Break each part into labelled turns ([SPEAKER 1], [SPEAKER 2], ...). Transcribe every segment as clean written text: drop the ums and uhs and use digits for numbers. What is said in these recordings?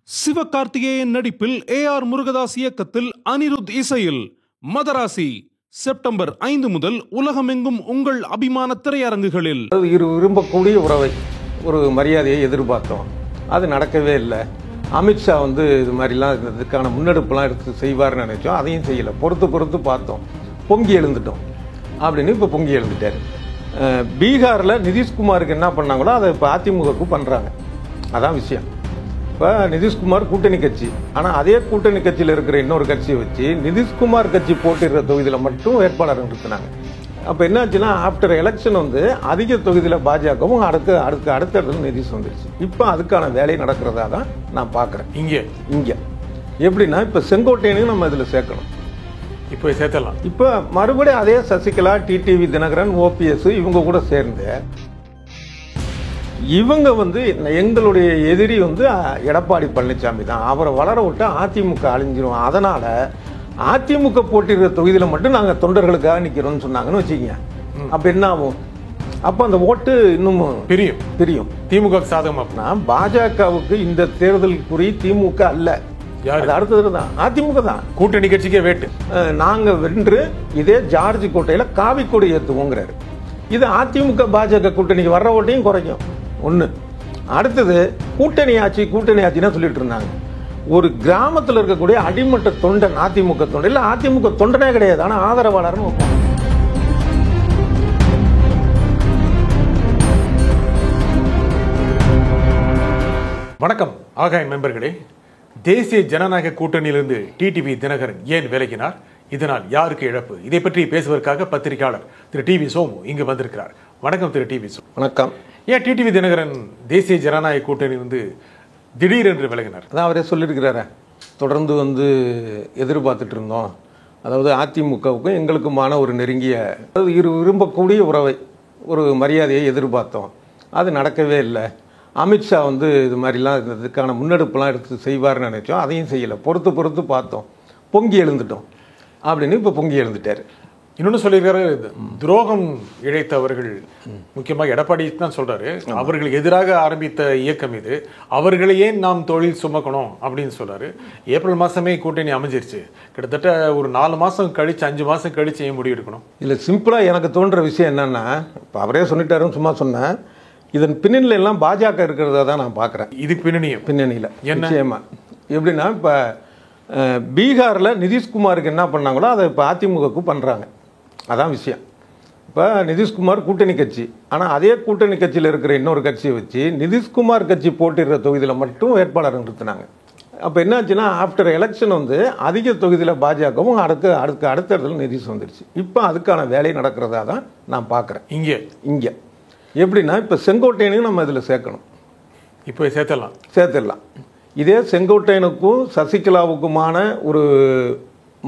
[SPEAKER 1] சிவகார்த்திகேயன் நடிப்பில் ஏஆர் முருகதாஸ் இயக்கத்தில் அனிருத் இசையில் மதராசி செப்டம்பர் 5 முதல் உலகமெங்கும் உங்கள் அபிமான திரையரங்குகளில்.
[SPEAKER 2] விரும்பக்கூடிய உறவை ஒரு மரியாதையை எதிர்பார்த்தோம், அது நடக்கவே இல்லை. அமித்ஷா இது மாதிரிலாம் இதுக்கான முன்னெடுப்புலாம் எடுத்து செய்வார்னு நினைச்சோம், அதையும் செய்யலை. பொறுத்து பார்த்தோம், பொங்கி எழுந்துட்டோம் அப்படின்னு இப்போ பொங்கி எழுந்துட்டார். பீகாரில் நிதிஷ்குமாருக்கு என்ன பண்ணாங்களோ அதை இப்போ அதிமுகவுக்கு பண்ணுறாங்க, அதான் விஷயம். இப்போ நிதிஷ்குமார் கூட்டணி கட்சி, ஆனால் அதே கூட்டணி கட்சியில் இருக்கிற இன்னொரு கட்சியை வச்சு நிதிஷ்குமார் கட்சி போட்டிடுற தொகுதியில் மட்டும் வேட்பாளர் நிறுத்தினாங்க. அப்போ என்னாச்சுன்னா ஆஃப்டர் எலெக்ஷன் அதிக தொகுதியில் பாஜகவும் அடுத்த நிதிஷ் வந்துருச்சு. இப்போ அதுக்கான வேலை நடக்கிறதா தான் நான் பார்க்குறேன். இங்கே எப்படின்னா இப்போ செங்கோட்டையனையும் நம்ம இதில் சேர்க்கணும்,
[SPEAKER 3] இப்போ சேர்த்தலாம்.
[SPEAKER 2] இப்போ மறுபடியும் அதே சசிகலா, டிடிவி தினகரன், ஓபிஎஸ் இவங்க கூட சேர்ந்து இவங்க எங்களுடைய எதிரி எடப்பாடி பழனிசாமி தான், அவரை வளர விட்டு அதிமுக அழிஞ்சிரும், அதனால அதிமுக போட்டிடுற தொகுதியில் மட்டும் நாங்கள் தொண்டர்களுக்காக நிற்கிறோம்னு சொன்னாங்கன்னு வச்சுக்கோங்க. அப்போ என்ன ஆகும்? அப்போ அந்த ஓட்டு இன்னும் பிரியும்.
[SPEAKER 3] திமுக சாதகமா
[SPEAKER 2] பாஜகவுக்கு இந்த தேர்தல் குறி திமுக அல்ல, அடுத்தது தான் அதிமுக தான்.
[SPEAKER 3] கூட்டணி கட்சிக்கே வேட்டு
[SPEAKER 2] நாங்கள் வென்று இதே ஜார்ஜ் கோட்டையில் காவி கொடி ஏற்றுவோங்கிறாரு. இது அதிமுக பாஜக கூட்டணிக்கு வர்ற ஓட்டையும் குறைக்கும் ஒன்று. அடுத்தது கூட்டணி ஆட்சின்னா சொல்லிட்டு இருந்தாங்க. ஒரு கிராமத்தில் இருக்கக்கூடிய அடிமட்ட தொண்டன் அதிமுக தொண்டன் இல்லை, அதிமுக தொண்டனே கிடையாது, ஆனால் ஆதரவாளர்னு வைப்பாங்க.
[SPEAKER 3] வணக்கம் ஆகாயம் மெம்பர்களே. தேசிய ஜனநாயக கூட்டணியிலிருந்து டிடிவி தினகரன் ஏன் விலகினார், இதனால் யாருக்கு இழப்பு, இதை பற்றி பேசுவதற்காக பத்திரிகையாளர் திரு டிவி சோமு இங்கு வந்திருக்கிறார். வணக்கம் திரு டிவி சோமு.
[SPEAKER 2] வணக்கம்.
[SPEAKER 3] ஏன் டிடிவி தினகரன் தேசிய ஜனநாயக கூட்டணி திடீரென்று விலகினார்?
[SPEAKER 2] அதான் அவரே சொல்லியிருக்கிறாரு, தொடர்ந்து எதிர்பார்த்துட்டு இருந்தோம். அதாவது அதிமுகவுக்கும் எங்களுக்குமான ஒரு நெருங்கிய விரும்பக்கூடிய உறவை ஒரு மரியாதையை எதிர்பார்த்தோம், அது நடக்கவே இல்லை. அமித்ஷா இது மாதிரிலாம் இதுக்கான முன்னெடுப்புலாம் எடுத்து செய்வார்னு நினைச்சோம், அதையும் செய்யலை. பொறுத்து பார்த்தோம், பொங்கி எழுந்துட்டோம் அப்படின்னு இப்போ பொங்கி எழுந்துட்டார்.
[SPEAKER 3] இன்னொன்று சொல்லியிருக்காரு, துரோகம் இழைத்தவர்கள், முக்கியமாக எடப்பாடி தான் சொல்றாரு, அவர்களுக்கு எதிராக ஆரம்பித்த இயக்கம் இது, அவர்களை ஏன் நாம் தொழில் சுமக்கணும் அப்படின்னு சொல்றாரு. ஏப்ரல் மாசமே கூட்டணி அமைஞ்சிருச்சு, கிட்டத்தட்ட ஒரு 4 மாசம் கழிச்சு 5 மாசம் கழிச்சு ஏன் முடிவு எடுக்கணும்?
[SPEAKER 2] இல்லை, சிம்பிளாக எனக்கு தோன்ற விஷயம் என்னன்னா, இப்போ அவரே சொல்லிட்டாருன்னு சும்மா சொன்னேன், இதன் பின்னணியில் எல்லாம் பாஜக இருக்கிறதா தான் நான் பார்க்குறேன்.
[SPEAKER 3] இதுக்கு பின்னணியில்
[SPEAKER 2] நிச்சயமா எப்படின்னா, இப்போ பீகாரில் நிதிஷ்குமாருக்கு என்ன பண்ணாங்களோ அதை இப்போ அதிமுகவுக்கு பண்ணுறாங்க, அதான் விஷயம். இப்போ நிதிஷ்குமார் கூட்டணி கட்சி, ஆனால் அதே கூட்டணி கட்சியில் இருக்கிற இன்னொரு கட்சியை வச்சு நிதிஷ்குமார் கட்சி போட்டிடுற தொகுதியில் மட்டும் வேட்பாளர் நிறுத்தினாங்க. அப்போ என்னாச்சுன்னா ஆஃப்டர் எலெக்ஷன் அதிக தொகுதியில் பாஜகவும் அடுத்த நிதிஷ் வந்துருச்சு. இப்போ அதுக்கான வேலை நடக்கிறதா தான் நான் பார்க்குறேன். இங்கே எப்படின்னா இப்போ செங்கோட்டையனையும் நம்ம இதில் சேர்க்கணும்,
[SPEAKER 3] இப்போ
[SPEAKER 2] சேர்த்துடலாம். இதே செங்கோட்டையனுக்கும் சசிகலாவுக்குமான ஒரு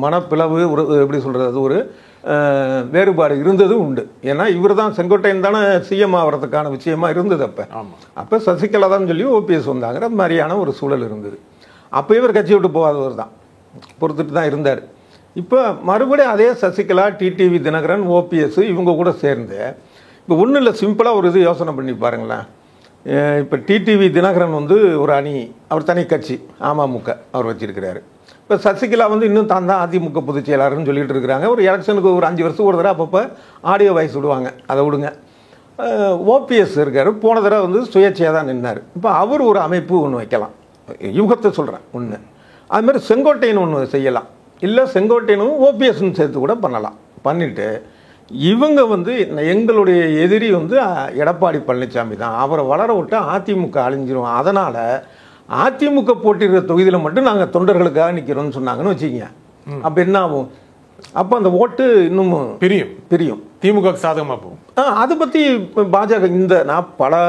[SPEAKER 2] மனப்பிளவு, ஒரு எப்படி சொல்கிறது, ஒரு வேறுபாடு இருந்தது உண்டு. ஏன்னா இவர் தான் செங்கோட்டையன் தானே சிஎம் ஆகிறதுக்கான விஷயமா இருந்தது. அப்போ சசிகலா தான் சொல்லி ஓபிஎஸ் வந்தாங்கிற மாதிரியான ஒரு சூழல் இருந்தது. அப்போ இவர் கட்சி விட்டு போகாதவர் தான், பொறுத்துட்டு தான் இருந்தார். இப்போ மறுபடியும் அதே சசிகலா, டிடிவி தினகரன், ஓபிஎஸ் இவங்க கூட சேர்ந்து இப்போ ஒன்றும் இல்லை, சிம்பிளாக ஒரு யோசனை பண்ணி பாருங்களேன். இப்போ டிடிவி தினகரன் ஒரு அணி, அவர் தனி கட்சி அமமுக அவர் வச்சிருக்கிறாரு. இப்போ சசிகலா இன்னும் தான் அதிமுக பொதுச் செயலாளர்னு சொல்லிட்டு இருக்கிறாங்க. ஒரு எலெக்ஷனுக்கு ஒரு 5 வருஷம் ஒரு தடவை அப்பப்போ ஆடியோ வாய்ஸ் விடுவாங்க, அதை விடுங்க. ஓபிஎஸ் இருக்கார், போன தடவை சுயேட்சையாக தான் நின்னார். இப்போ அவர் ஒரு அமைப்பு ஒன்று வைக்கலாம், யூகத்தை சொல்கிறேன் ஒன்று. அதுமாதிரி செங்கோட்டையன் ஒன்று செய்யலாம், இல்லை செங்கோட்டையனும் ஓபிஎஸ்ன்னு சேர்த்து கூட பண்ணலாம். பண்ணிவிட்டு இவங்க எங்களுடைய எதிரி எடப்பாடி பழனிசாமி தான், அவரை வளர விட்டு அதிமுக அழிஞ்சிரும், அதனால அதிமுக போட்டிடுற தொகுதியில் மட்டும் நாங்கள் தொண்டர்களுக்காக நிற்கிறோம்னு சொன்னாங்கன்னு வச்சுக்கோங்க. அப்போ என்ன ஆகும்? அப்போ அந்த ஓட்டு இன்னும் பிரியும்.
[SPEAKER 3] திமுக சாதகமாக போகும்.
[SPEAKER 2] அதை பற்றி பாஜக நான் பல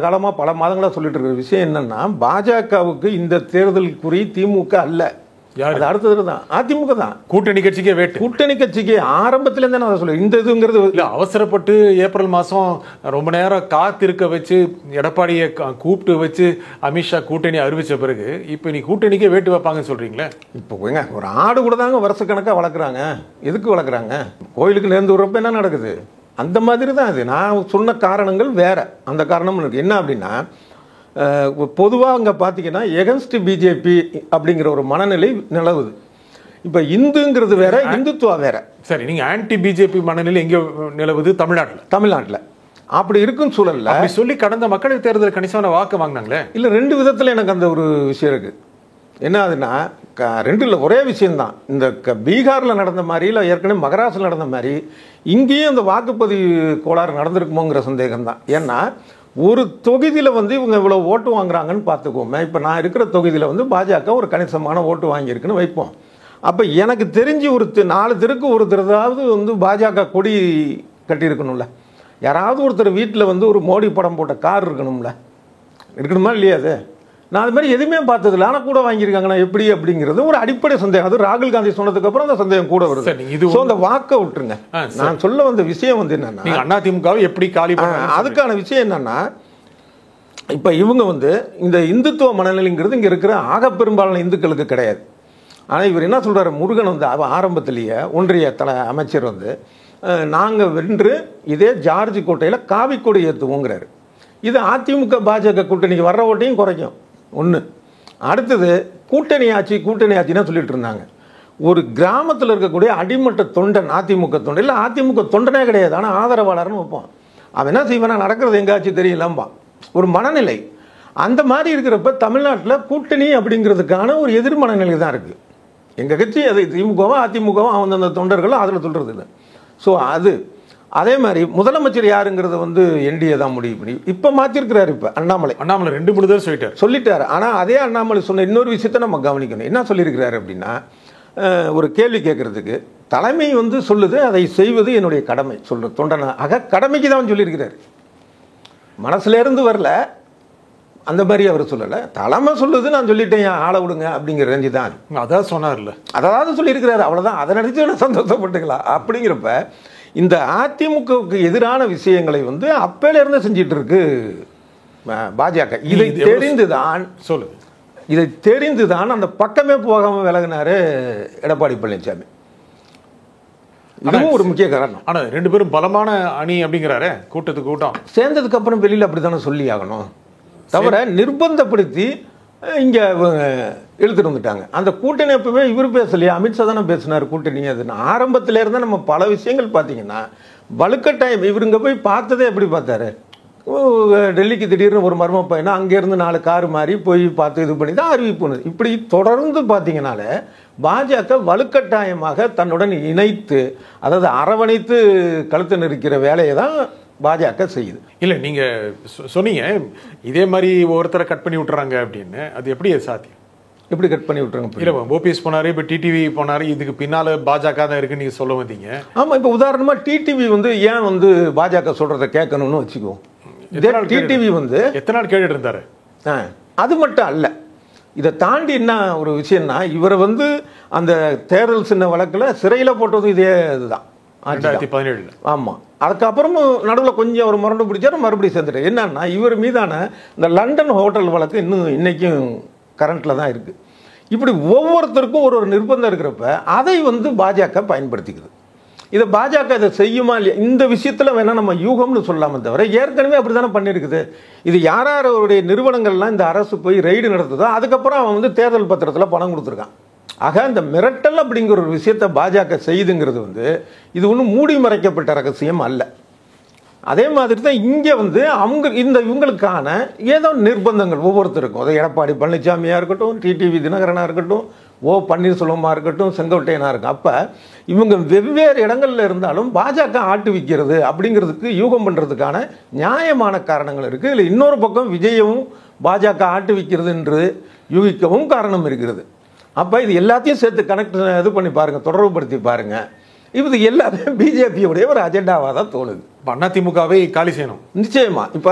[SPEAKER 2] காலமாக பல மாதங்களாக சொல்லிட்டு இருக்கிற விஷயம் என்னன்னா, பாஜகவுக்கு இந்த தேர்தல் குறி திமுக அல்ல, அடுத்தது தான் அதிமுக தான்.
[SPEAKER 3] கூட்டணி கட்சிக்கே வேட்டு.
[SPEAKER 2] கூட்டணி கட்சிக்கு ஆரம்பத்திலேருந்து நான் சொல்லுவேன், இந்த இதுங்கிறது
[SPEAKER 3] இல்லை, அவசரப்பட்டு ஏப்ரல் மாதம் ரொம்ப நேரம் காத்திருக்க வச்சு எடப்பாடியை கூப்பிட்டு வச்சு அமித்ஷா கூட்டணி அறிவித்த பிறகு இப்போ நீ கூட்டணிக்கே வேட்டு வைப்பாங்கன்னு சொல்கிறீங்களே.
[SPEAKER 2] இப்போ ஒரு ஆடு கூட தாங்க வருஷக்கணக்காக வளர்க்குறாங்க. எதுக்கு வளர்க்குறாங்க? கோயிலுக்கு நேர்ந்து விடுறப்ப என்ன நடக்குது? அந்த மாதிரி தான் இது. நான் சொன்ன காரணங்கள் வேற, அந்த காரணம் இருக்கு. என்ன அப்படின்னா, பொதுவாக அங்கே பார்த்தீங்கன்னா எகன்ஸ்ட் பிஜேபி அப்படிங்கிற ஒரு மனநிலை நிலவுது. இப்போ இந்துங்கிறது வேற, இந்துத்துவா வேற.
[SPEAKER 3] சரி, நீங்க ஆன்டி பிஜேபி மனநிலை எங்க நிலவுது? தமிழ்நாட்டில்
[SPEAKER 2] அப்படி இருக்கும் சூழல்ல
[SPEAKER 3] அப்படி சொல்லி கடந்த மக்களவை தேர்தல் கணிசமான வாக்கு வாங்கினாங்களே.
[SPEAKER 2] இல்லை, 2 விதத்தில் எனக்கு அந்த ஒரு விஷயம் இருக்கு. என்ன ஆகுதுன்னா, 2 இல்லை, ஒரே விஷயம்தான். இந்த பீகாரில் நடந்த மாதிரி, இல்லை ஏற்கனவே மகாராஷ்டிரில் நடந்த மாதிரி இங்கேயும் அந்த வாக்குப்பதிவு கோளாறு நடந்திருக்குமோங்கிற சந்தேகம் தான். ஏன்னா ஒரு தொகுதியில் வந்து இவங்க இவ்வளோ ஓட்டு வாங்குறாங்கன்னு பார்த்துக்கோமே. இப்போ நான் இருக்கிற தொகுதியில் வந்து பாஜக ஒரு கணிசமான ஓட்டு வாங்கியிருக்குன்னு வைப்போம். அப்போ எனக்கு தெரிஞ்சு ஒரு 4 தெருக்கு ஒருத்தராவது வந்து பாஜக கொடி கட்டியிருக்கணும்ல. யாராவது ஒருத்தர் வீட்டில் வந்து ஒரு மோடி படம் போட்ட கார் இருக்கணுமா இல்லையா? அது நான் அது மாதிரி எதுவுமே பார்த்ததில்ல. ஆனால் கூட வாங்கியிருக்காங்கன்னா எப்படி அப்படிங்கிறது ஒரு அடிப்படை சந்தேகம். அது ராகுல் காந்தி சொன்னதுக்கு அப்புறம் அந்த சந்தேகம் கூட வருது. அந்த வாக்கை விட்டுருங்க. நான் சொல்ல வந்த விஷயம் வந்து என்னன்னா,
[SPEAKER 3] அதிமுகவை எப்படி காலி
[SPEAKER 2] அதுக்கான விஷயம் என்னன்னா, இப்போ இவங்க வந்து இந்த இந்துத்துவ மனநிலைங்கிறது இங்கே இருக்கிற ஆக பெரும்பாலான இந்துக்களுக்கு கிடையாது. ஆனால் இவர் என்ன சொல்கிறார், முருகன் வந்து ஆரம்பத்திலேயே ஒன்றிய அமைச்சர் வந்து நாங்கள் வென்று இதே ஜார்ஜ் கோட்டையில் காவிக்கொடி ஏற்றுவோங்கிறாரு. இது அதிமுக பாஜக கூட்டணிக்கு வர்ற ஓட்டையும் குறைக்கும். ஒன்று. அடுத்தது கூட்டணி ஆட்சின்னு சொல்லிட்டு இருந்தாங்க. ஒரு கிராமத்தில் இருக்கக்கூடிய அடிமட்ட தொண்டன், அதிமுக தொண்டன் இல்லை, அதிமுக தொண்டனே கிடையாது, ஆனால் ஆதரவாளர்னு வைப்போம். அவன் என்ன செய்வானா, நடக்கிறது எங்காச்சும் தெரியலாம்பா, ஒரு மனநிலை. அந்த மாதிரி இருக்கிறப்ப தமிழ்நாட்டில் கூட்டணி அப்படிங்கிறதுக்கான ஒரு எதிர் மனநிலை தான் இருக்குது. எங்கள் கட்சி அது திமுகவும் அதிமுகவும் அந்தந்த தொண்டர்களும் அதில் சொல்கிறது இல்லை. ஸோ அதே மாதிரி முதலமைச்சர் யாருங்கிறத வந்து என்டிஏ தான் முடிவு பண்ணி இப்போ மாற்றிருக்கிறார். இப்போ அண்ணாமலை
[SPEAKER 3] 2-3 தடவை
[SPEAKER 2] சொல்லிட்டார். ஆனால் அதே அண்ணாமலை சொன்ன இன்னொரு விஷயத்தை நம்ம கவனிக்கணும். என்ன சொல்லியிருக்கிறாரு அப்படின்னா, ஒரு கேள்வி கேட்கறதுக்கு தலைமை வந்து சொல்லுது, அதை செய்வது என்னுடைய கடமை சொல்ற தொண்டனாக கடமைக்கு தான் சொல்லியிருக்கிறார். மனசுலேருந்து வரல, அந்த மாதிரி அவர் சொல்லலை. தலைமை சொல்லுது, நான் சொல்லிட்டேன், ஆளை விடுங்க அப்படிங்கிற ரேஞ்சு தான்.
[SPEAKER 3] அதான் சொன்னார்ல,
[SPEAKER 2] அதாவது சொல்லியிருக்கிறாரு, அவ்வளோதான். அதை நினைச்சு சந்தோஷப்பட்டுக்கலாம். அப்படிங்கிறப்ப இந்த அதிமுகவுக்கு எதிரான விஷயங்களை வந்து அப்பையிலிருந்து செஞ்சிட்டு இருக்கு பாஜக. இதை தெரிந்துதான் அந்த பக்கமே போகாம விலகினாரு எடப்பாடி பழனிசாமி. இதுவும் ஒரு முக்கிய காரணம்.
[SPEAKER 3] ஆனா 2 பேரும் பலமான அணி அப்படிங்கிறாரு. கூட்டம்
[SPEAKER 2] சேர்ந்ததுக்கு அப்புறம் வெளியில் அப்படித்தானே சொல்லி ஆகணும், தவிர நிர்பந்தப்படுத்தி இங்கே இழுத்துட்டு வந்துட்டாங்க. அந்த கூட்டணி எப்பவுமே இவர் பேசலையா, அமித்ஷா தானே பேசினார் கூட்டணி. அது ஆரம்பத்தில் இருந்தால் நம்ம பல விஷயங்கள் பார்த்தீங்கன்னா வலுக்கட்டாயம். இவருங்க போய் பார்த்ததே எப்படி பார்த்தாரு, டெல்லிக்கு திடீர்னு ஒரு மர்ம பையனா அங்கேருந்து 4 கார் மாறி போய் பார்த்து இது பண்ணி தான் அறிவிப்புனது. இப்படி தொடர்ந்து பார்த்தீங்கன்னால பாஜக வலுக்கட்டாயமாக தன்னுடன் இணைத்து, அதாவது அரவணைத்து கழுத்து நெரிக்கிற வேலையை தான் பாஜக செய்யுது.
[SPEAKER 3] இல்லை, நீங்க சொன்னீங்க இதே மாதிரி ஒருத்தரை கட் பண்ணி விட்டுறாங்க அப்படின்னு. அது எப்படி சாத்தியம்?
[SPEAKER 2] எப்படி கட் பண்ணி விட்டுறாங்க?
[SPEAKER 3] இல்லை, ஓபிஎஸ் போனாரு, இப்போ டிடிவி போனாரு, இதுக்கு பின்னால பாஜக தான் இருக்குன்னு நீங்க சொல்ல வந்தீங்க.
[SPEAKER 2] ஆமாம், இப்போ உதாரணமாக டிடிவி வந்து ஏன் வந்து பாஜக சொல்றதை கேட்கணும்னு வச்சுக்குவோம். டிடிவி வந்து
[SPEAKER 3] எத்தனை நாள் கேட்டுட்டு இருந்தாரு.
[SPEAKER 2] அது மட்டும் அல்ல, இதை தாண்டி என்ன ஒரு விஷயம்னா, இவரை வந்து அந்த தேர்தல் சின்ன வழக்கில் சிறையில் போட்டதும் இதே இதுதான்,
[SPEAKER 3] 2017.
[SPEAKER 2] ஆமாம். அதுக்கப்புறமும் நடுவில் கொஞ்சம் ஒரு முரண்டு பிடிச்சாரு, மறுபடியும் சேர்ந்துட்டார். என்னன்னா, இவர் மீதான இந்த லண்டன் ஹோட்டல் வழக்கு இன்னைக்கும் கரண்ட்டில் தான் இருக்குது. இப்படி ஒவ்வொருத்தருக்கும் ஒரு நிர்பந்தம் இருக்கிறப்ப அதை வந்து பாஜக பயன்படுத்திக்குது. இதை பாஜக இதை செய்யுமா இல்லையா, இந்த விஷயத்தில் வேணால் நம்ம யூகம்னு சொல்லாமல் தவிர ஏற்கனவே அப்படி தானே பண்ணியிருக்குது. இது யாருடைய நிறுவனங்கள்லாம் இந்த அரசு போய் ரெய்டு நடத்துதோ அதுக்கப்புறம் அவன் வந்து தேர்தல் பத்திரத்தில் பணம் கொடுத்துருக்கான். ஆக இந்த மிரட்டல் அப்படிங்கிற ஒரு விஷயத்தை பாஜக செய்யுதுங்கிறது வந்து இது ஒன்றும் மூடி மறைக்கப்பட்ட ரகசியம் அல்ல. அதே மாதிரி தான் இங்கே வந்து இவங்களுக்கான ஏதோ நிர்பந்தங்கள் ஒவ்வொருத்தருக்கும், அதை எடப்பாடி பழனிசாமியாக இருக்கட்டும், டிடிவி தினகரனாக இருக்கட்டும், பன்னீர்செல்வமாக இருக்கட்டும், செங்கோட்டையனாக இருக்கும். அப்போ இவங்க வெவ்வேறு இடங்களில் இருந்தாலும் பாஜக ஆட்டு விற்கிறது அப்படிங்கிறதுக்கு யூகம் பண்ணுறதுக்கான நியாயமான காரணங்கள் இருக்குது. இல்லை இன்னொரு பக்கம் விஜயவும் பாஜக ஆட்டு விற்கிறது என்று யூகிக்கவும் காரணம் இருக்கிறது. அப்போ இது எல்லாத்தையும் சேர்த்து கனெக்ட் இது பண்ணி பாருங்கள், தொடர்புபடுத்தி பாருங்கள். இது எல்லாமே பிஜேபியோடைய ஒரு அஜெண்டாவாக தான் தோணுது.
[SPEAKER 3] அதிமுகவை காலி செய்யணும்
[SPEAKER 2] நிச்சயமா. இப்போ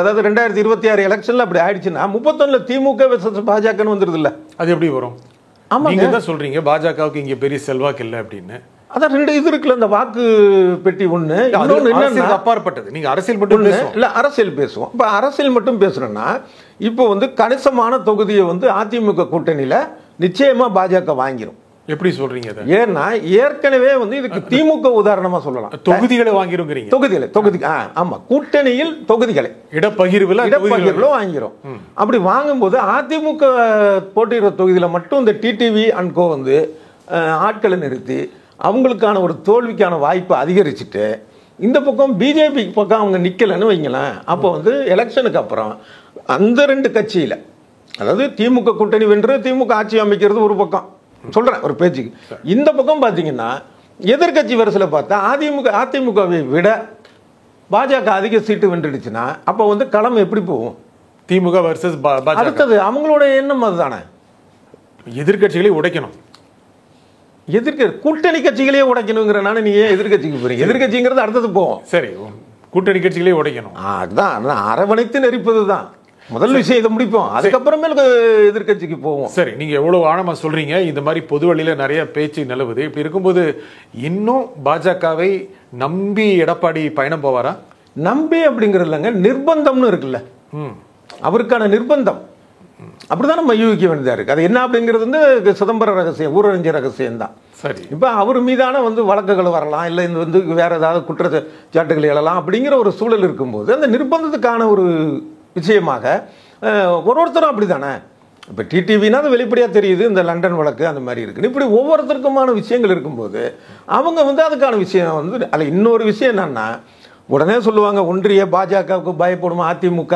[SPEAKER 2] அதாவது 2026 எலெக்ஷனில் அப்படி ஆயிடுச்சுன்னா 31 திமுக வெர்சஸ் பாஜகன்னு வந்துருது இல்லை?
[SPEAKER 3] அது எப்படி வரும்? ஆமாம், நீங்கள் தான் சொல்கிறீங்க பாஜகவுக்கு இங்கே பெரிய செல்வாக்கு இல்லை அப்படின்னு.
[SPEAKER 2] அதான் 2 இது இருக்குல்ல, இந்த வாக்கு பெட்டி ஒன்று,
[SPEAKER 3] அப்பாற்பட்டது. நீங்கள் அரசியல் மட்டும்
[SPEAKER 2] இல்லை, அரசியல் பேசுவோம். இப்போ அரசியல் மட்டும் பேசுகிறோன்னா இப்போ வந்து கணிசமான தொகுதியை வந்து அதிமுக கூட்டணியில் நிச்சயமாக பாஜக வாங்கிடும்.
[SPEAKER 3] எப்படி சொல்றீங்க அதை?
[SPEAKER 2] ஏன்னா ஏற்கனவே வந்து இதுக்கு திமுக உதாரணமா சொல்லலாம்.
[SPEAKER 3] தொகுதிகளை வாங்கிருங்கிறீங்க.
[SPEAKER 2] தொகுதி ஆமா, கூட்டணியில் தொகுதிகளை இடப்பகிர்வுல வாங்கிறோம். அப்படி வாங்கும்போது அதிமுக போட்டியிடுற தொகுதியில மட்டும் இந்த டிடிவி அண்ட் கோ வந்து ஆட்களை நிறுத்தி அவங்களுக்கான ஒரு தோல்விக்கான வாய்ப்பை அதிகரிச்சுட்டு இந்த பக்கம் பிஜேபி பக்கம் அவங்க நிக்கலன்னு வைங்களேன். அப்போ வந்து எலெக்ஷனுக்கு அப்புறம் அந்த ரெண்டு கட்சியில, அதாவது திமுக கூட்டணி வென்று திமுக ஆட்சி அமைக்கிறது ஒரு பக்கம் சொல்றேன் ஒரு பேச்சுக்கு, இந்த பக்கம் பாத்தீங்கன்னா எதிர்கட்சி வரிசையில் பார்த்தா அதிமுகவை விட பாஜக அதிக சீட்டு வென்றுடுச்சுன்னா அப்போ வந்து களம் எப்படி போகும்?
[SPEAKER 3] திமுக வர்சஸ்
[SPEAKER 2] அடுத்தது அவங்களோட எண்ணம் அதுதானே,
[SPEAKER 3] எதிர்கட்சிகளை உடைக்கணும்.
[SPEAKER 2] கூட்டணி கட்சிகளே உடைக்கணுங்கிறனால நீ ஏன் எதிர்கட்சிக்கு போறீங்க? எதிர்கட்சிங்கிறது அடுத்தது போவோம்.
[SPEAKER 3] சரி, கூட்டணி கட்சிகளே உடைக்கணும்.
[SPEAKER 2] அதுதான் அரவணைத்து நெரிப்பது தான் முதல் விஷயம். இதை முடிப்போம், அதுக்கப்புறமே எதிர்கட்சிக்கு போவோம்.
[SPEAKER 3] சரி, நீங்க எவ்வளவு ஆழமா சொல்றீங்க. இந்த மாதிரி பொது வழியில நிறைய பேச்சு நிலவுது. இப்படி இருக்கும்போது இன்னும் பாஜகவை நம்பி எடப்பாடி பயணம் போவாரா?
[SPEAKER 2] நம்பி அப்படிங்கிறது இல்லைங்க, நிர்பந்தம்னு இருக்குல்ல, அவருக்கான நிர்பந்தம் அப்படிதான் நம்ம யூகிக்க வேண்டியதா இருக்கு. அது என்ன அப்படிங்கிறது வந்து சிதம்பர ரகசியம், ஊரறிஞ்ச ரகசியம் தான்.
[SPEAKER 3] சரி,
[SPEAKER 2] இப்ப அவர் மீதான வந்து வழக்குகள் வரலாம், இல்லை இந்த வந்து வேற ஏதாவது குற்றச்சாட்டுகள் எழலாம் அப்படிங்கிற ஒரு சூழல் இருக்கும்போது அந்த நிர்பந்தத்துக்கான ஒரு விஷயமாக ஒருத்தரும் அப்படித்தானே. இப்போ டிடிவினா அது வெளிப்படையாக தெரியுது, இந்த லண்டன் வழக்கு அந்த மாதிரி இருக்குது. இப்படி ஒவ்வொருத்தருக்குமான விஷயங்கள் இருக்கும்போது அவங்க வந்து அதுக்கான விஷயம் வந்து அதில் இன்னொரு விஷயம் என்னன்னா, உடனே சொல்லுவாங்க ஒன்றிய பாஜகவுக்கு பயப்படும் அதிமுக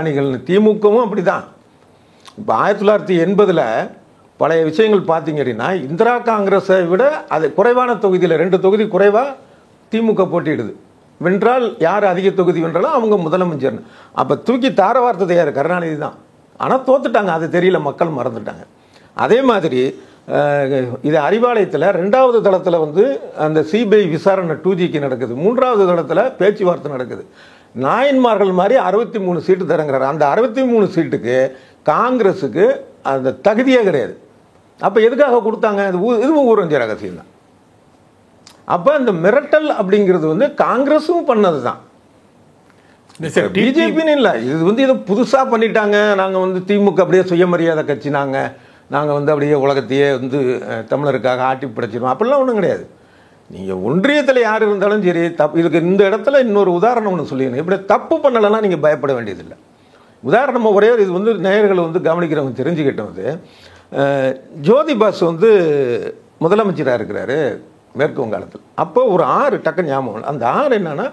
[SPEAKER 2] அணிகள்னு. திமுகவும் அப்படிதான். இப்போ 1980 பழைய விஷயங்கள் பார்த்தீங்க அப்படின்னா இந்திரா காங்கிரஸை விட அது குறைவான தொகுதியில் 2 தொகுதி குறைவாக திமுக போட்டியிடுது. வென்றால் யார் அதிக தொகுதி வென்றாலும் அவங்க முதலமைச்சர். அப்போ தூக்கி தார வார்த்தது யார்? கருணாநிதி தான். ஆனால் தோத்துட்டாங்க, அது தெரியல, மக்கள் மறந்துட்டாங்க. அதே மாதிரி இது அறிவாலயத்தில் 2வது தளத்தில் வந்து அந்த சிபிஐ விசாரணை 2Gக்கு நடக்குது. 3வது தளத்தில் பேச்சுவார்த்தை நடக்குது. நாயன்மார்கள் மாதிரி 63 சீட்டு தரங்கிறார். அந்த 63 சீட்டுக்கு காங்கிரஸுக்கு அந்த தகுதியே கிடையாது. அப்போ எதுக்காக கொடுத்தாங்க? இதுவும் ஊரஞ்ச ரகசியம் தான். அப்போ இந்த மிரட்டல் அப்படிங்கிறது வந்து காங்கிரஸும் பண்ணது தான், பிஜேபின்னு இல்லை. இது வந்து இதை புதுசாக பண்ணிட்டாங்க. நாங்கள் வந்து திமுக அப்படியே சுயமரியாதை கட்சி, நாங்கள் வந்து அப்படியே உலகத்தையே வந்து தமிழருக்காக ஆட்டி படைச்சிடும் அப்படிலாம் ஒன்றும் கிடையாது. நீங்கள் ஒன்றியத்தில் யார் இருந்தாலும் சரி, இதுக்கு இந்த இடத்துல இன்னொரு உதாரணம் ஒன்று சொல்லிடணும். இப்படி தப்பு பண்ணலைன்னா நீங்கள் பயப்பட வேண்டியதில்லை. உதாரணமாக ஒரே இது வந்து நேயர்களை வந்து கவனிக்கிறவங்க தெரிஞ்சுக்கிட்டது, ஜோதி பாசு வந்து முதலமைச்சராக இருக்கிறாரு மேற்கு வங்காளத்தில். அப்போ ஒரு ஆறு டக்கு ஞாபகம். அந்த ஆறு என்னன்னா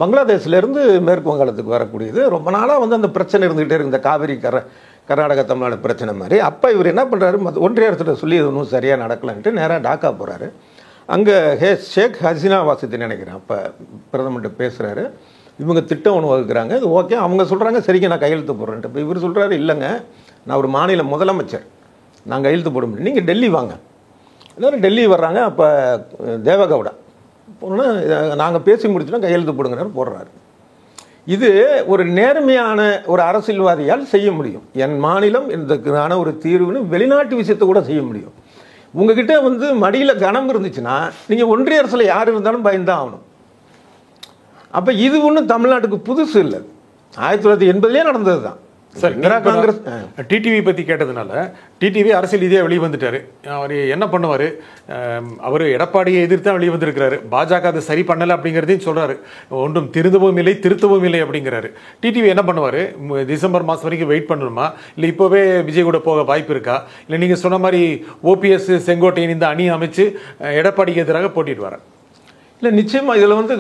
[SPEAKER 2] பங்களாதேஷ்லேருந்து மேற்கு வங்காளத்துக்கு வரக்கூடியது. ரொம்ப நாளாக வந்து அந்த பிரச்சனை இருந்துகிட்டே இருக்கு, இந்த காவிரி கர்நாடகா தமிழ்நாடு பிரச்சனை மாதிரி. அப்போ இவர் என்ன பண்ணுறாரு, ஒன்றிய அரசிட்ட சொல்லி இது ஒன்றும் சரியாக நடக்கலான்ட்டு நேராக டாக்கா போகிறாரு. அங்கே ஷேக் ஹசீனா வாசித்து நினைக்கிறேன் அப்போ பிரதமர்கிட்ட பேசுகிறாரு. இவங்க திட்டம் ஒன்று வகுக்கிறாங்க, இது ஓகே. அவங்க சொல்கிறாங்க சரிங்க நான் கையெழுத்து போடுறேன்ட்டு. இப்போ இவர் சொல்கிறாரு இல்லைங்க, நான் ஒரு மாநில முதலமைச்சர், நான் கையெழுத்து போட முடியும், நீங்கள் டெல்லி வாங்க. எல்லோரும் டெல்லி வர்றாங்க. அப்போ தேவகவுடா போனால் நாங்கள் பேசி முடிச்சோன்னா கையெழுத்து போடுங்கிறாரு, போடுறாரு. இது ஒரு நேர்மையான ஒரு அரசியல்வாதியால் செய்ய முடியும். என் மாநிலம் இதுக்கான ஒரு தீர்வுன்னு வெளிநாட்டு விஷயத்தை கூட செய்ய முடியும். உங்ககிட்ட வந்து மடியில் கனம் இருந்துச்சுன்னா நீங்கள் ஒன்றிய அரசில் யார் இருந்தாலும் பயந்தான் ஆகணும். அப்போ இது ஒன்றும் தமிழ்நாட்டுக்கு புதுசு இல்லை, 1980 நடந்தது தான்.
[SPEAKER 3] சார், காங்கிரஸ் டிடிவி பற்றி கேட்டதுனால டிடிவி அரசியல் ரீதியாக வெளியே வந்துட்டாரு. அவர் என்ன பண்ணுவார்? அவர் எடப்பாடியை எதிர்த்து தான் வெளியே வந்திருக்கிறாரு. பாஜக அதை சரி பண்ணலை அப்படிங்கிறதையும் சொல்கிறாரு. ஒன்றும் திருந்தவும் இல்லை திருத்தவும் இல்லை அப்படிங்கிறாரு. டிடிவி என்ன பண்ணுவார்? டிசம்பர் மாதம் வரைக்கும் வெயிட் பண்ணணுமா, இல்லை இப்போவே விஜய் கூட போக வாய்ப்பு இருக்கா, இல்லை நீங்கள் சொன்ன மாதிரி ஓபிஎஸ் செங்கோட்டையன் இந்த அணி அமைச்சு எடப்பாடிக்கு எதிராக போட்டிடுவார்?
[SPEAKER 2] இல்லை, நிச்சயமாக இதில் வந்து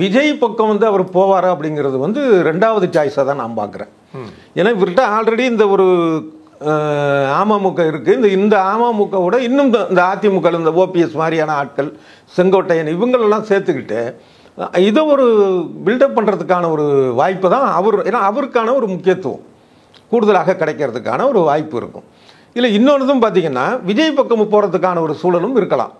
[SPEAKER 2] விஜய் பக்கம் வந்து அவர் போவாரா அப்படிங்கிறது வந்து 2வது சாய்ஸாக தான் நான் பார்க்குறேன். ஏன்னா இவர்கிட்ட ஆல்ரெடி இந்த ஒரு அமமுக இருக்குது. இந்த அமமுகவோட இன்னும் இந்த அதிமுக இந்த ஓபிஎஸ் மாதிரியான ஆட்கள், செங்கோட்டையன், இவங்களெல்லாம் சேர்த்துக்கிட்டு இதை ஒரு பில்டப் பண்ணுறதுக்கான ஒரு வாய்ப்பு தான் அவர். ஏன்னா அவருக்கான ஒரு முக்கியத்துவம் கூடுதலாக கிடைக்கிறதுக்கான ஒரு வாய்ப்பு இருக்கும். இல்லை இன்னொன்றும் பார்த்தீங்கன்னா விஜய் பக்கம் போகிறதுக்கான ஒரு சூழலும் இருக்கலாம்.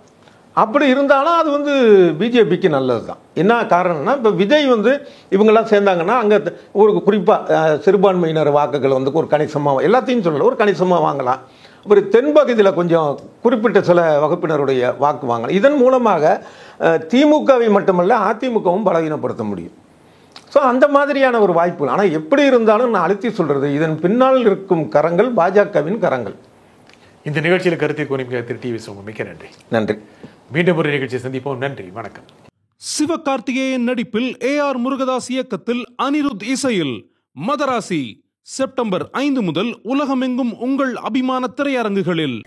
[SPEAKER 2] அப்படி இருந்தாலும் அது வந்து பிஜேபிக்கு நல்லது தான். என்ன காரணம்னா, இப்போ விஜய் வந்து இவங்கெல்லாம் சேர்ந்தாங்கன்னா அங்கே ஒரு குறிப்பாக சிறுபான்மையினர் வாக்குகள் வந்து ஒரு கணிசமாக, எல்லாத்தையும் சொல்லலை, ஒரு கணிசமாக வாங்கலாம். ஒரு தென்பகுதியில் கொஞ்சம் குறிப்பிட்ட சில வகுப்பினருடைய வாக்கு வாங்கலாம். இதன் மூலமாக திமுகவை மட்டுமல்ல அதிமுகவும் பலவீனப்படுத்த முடியும். ஸோ அந்த மாதிரியான ஒரு வாய்ப்பு. ஆனால் எப்படி இருந்தாலும் நான் அழுத்தி சொல்கிறது, இதன் பின்னால் இருக்கும் கரங்கள் பாஜகவின் கரங்கள்.
[SPEAKER 3] இந்த நிகழ்ச்சியில் கருத்தை கூறிய திரு டிவி சோமு மிக்க நன்றி.
[SPEAKER 2] நன்றி.
[SPEAKER 3] மீண்டும் ஒரு நிகழ்ச்சியை சந்திப்போம். நன்றி, வணக்கம்.
[SPEAKER 1] சிவகார்த்திகேயன் நடிப்பில் AR முருகதாஸ் இயக்கத்தில் அனிருத் இசையில் மதராசி செப்டம்பர் 5 முதல் உலகமெங்கும் உங்கள் அபிமான திரையரங்குகளில்.